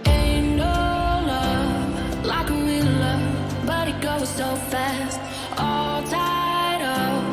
Ain't no love like a real love, but it goes so fast. All tied up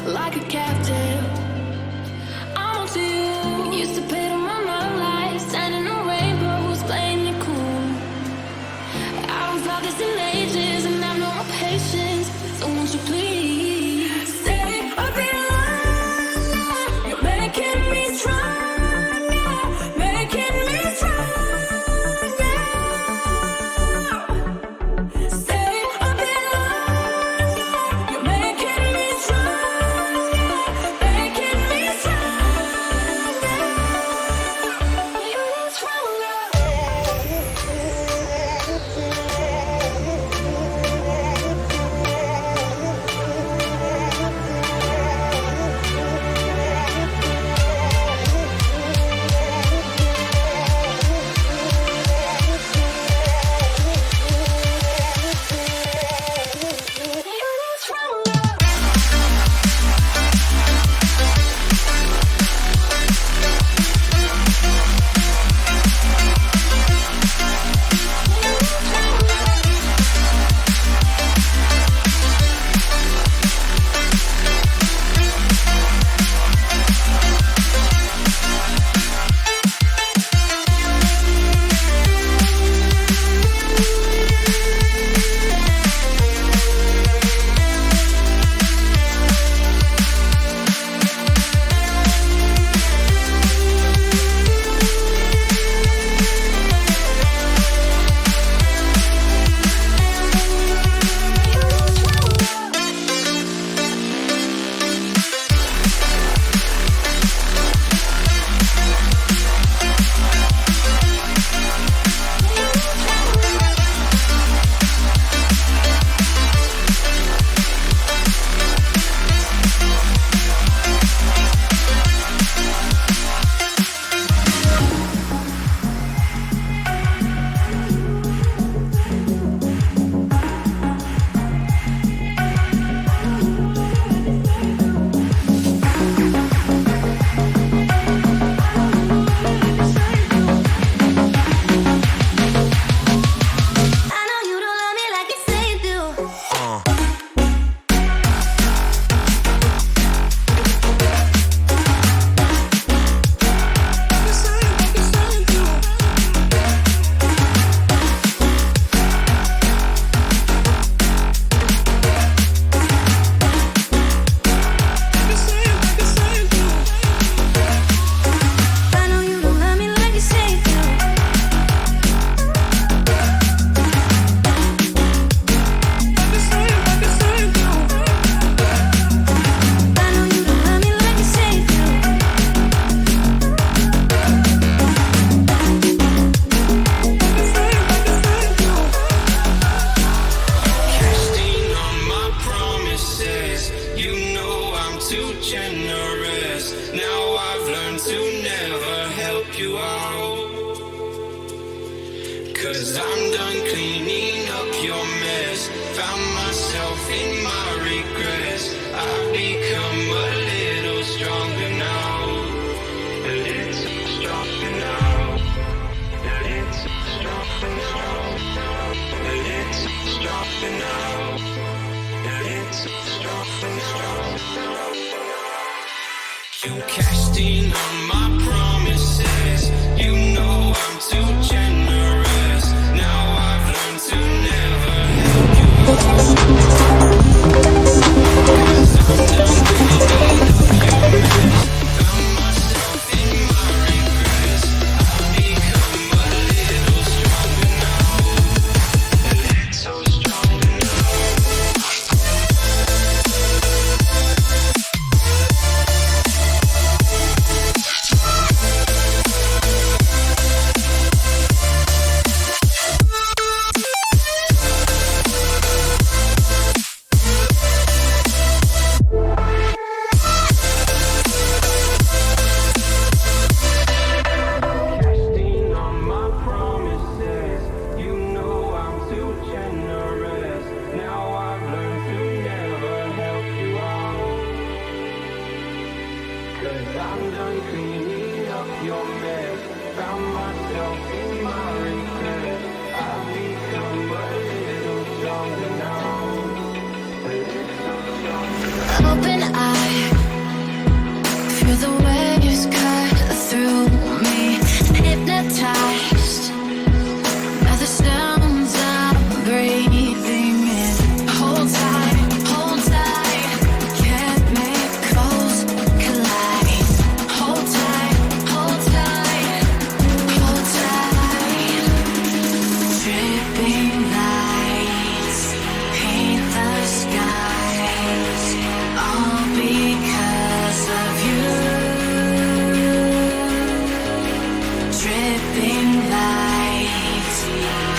like a captive. I'm on to you. Used to pay to my love lights, standing on rainbows, playing it cool. I haven't felt this in ages, and I've no more patience. So won't you please stay a bit longer? You're making me stronger, making me stronger. Stay a bit longer. You're making me stronger, making me stronger. You're stronger. 'Cause I'm done cleaning up your mess. Found myself in my regrets. I've become a little stronger now. A little stronger. Open eye, feel the waves cut through me. Hypnotized by the sounds I'm breathing in. Hold tight, chemicals collide. Hold tight, hold tight, hold tight. Dripping lights paint the skies, all because of you. Dripping lights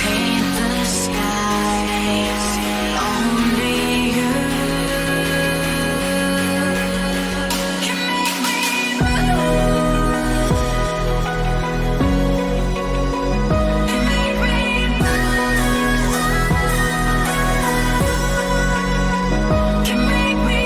paint the skies, only you can make me move. Can make me move. Can make me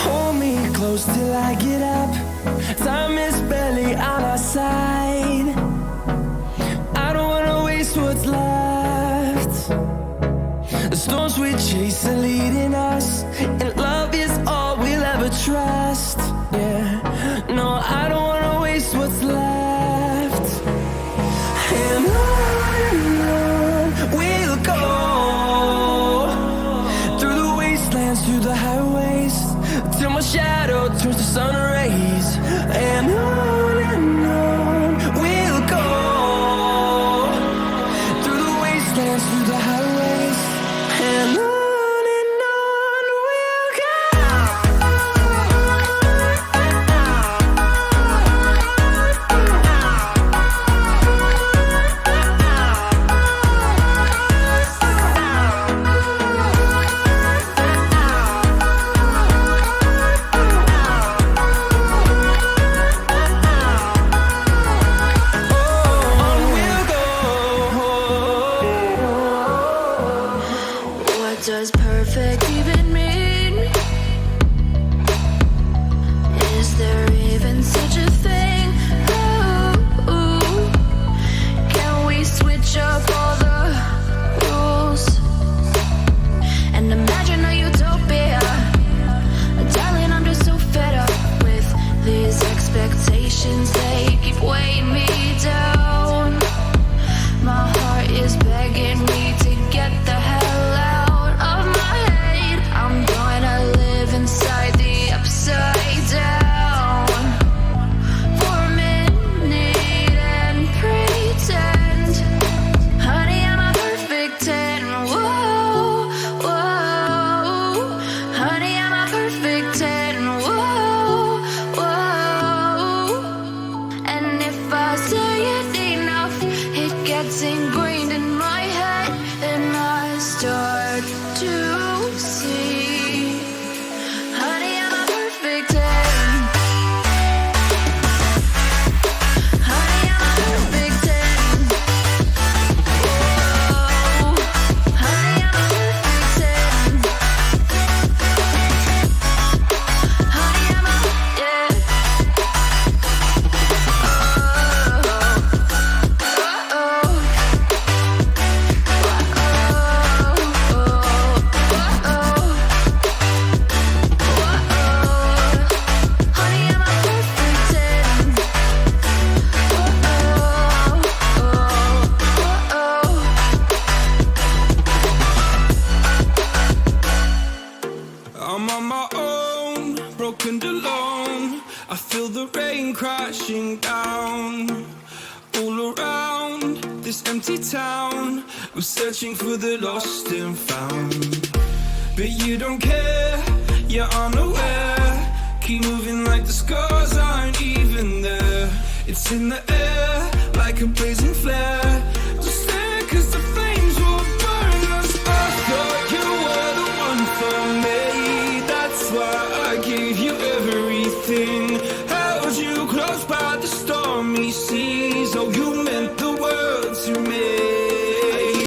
Hold me close till I get up. Time is barely on our side. I don't wanna waste what's left. The storms we chase are leading us, and love is all we'll ever trust. Yeah, no, I don't wanna waste what's left. And on we'll go, through the wastelands, through the highways, till my shadow turns to sun rays. And on we'll go, through the wastelands, through the highways, and on we'll go. On we'll go. What does perfect even mean? Is there even such a thing? Ooh, can we switch up all the rules and imagine a utopia? Darling, I'm just so fed up with these expectations. They keep weighing me down. My heart is begging me to get the hell out of my head. I'm gonna live inside the upside down for a minute and pretend, honey, I'm a perfect 10. Whoa, whoa, honey, I'm a perfect 10. Whoa, whoa. And if I say it enough, it gets ingrained in my head, and I start to see, honey, I'm a perfect 10. Honey, I'm a perfect 10. Whoa, honey, I'm a perfect 10. Honey, I'm a, yeah. I'm on my own, broken and alone. I feel the rain crashing down all around this empty town. I'm searching for the lost and found, but you don't care, you're unaware. Keep moving like the scars aren't even there. It's in the air like a blazing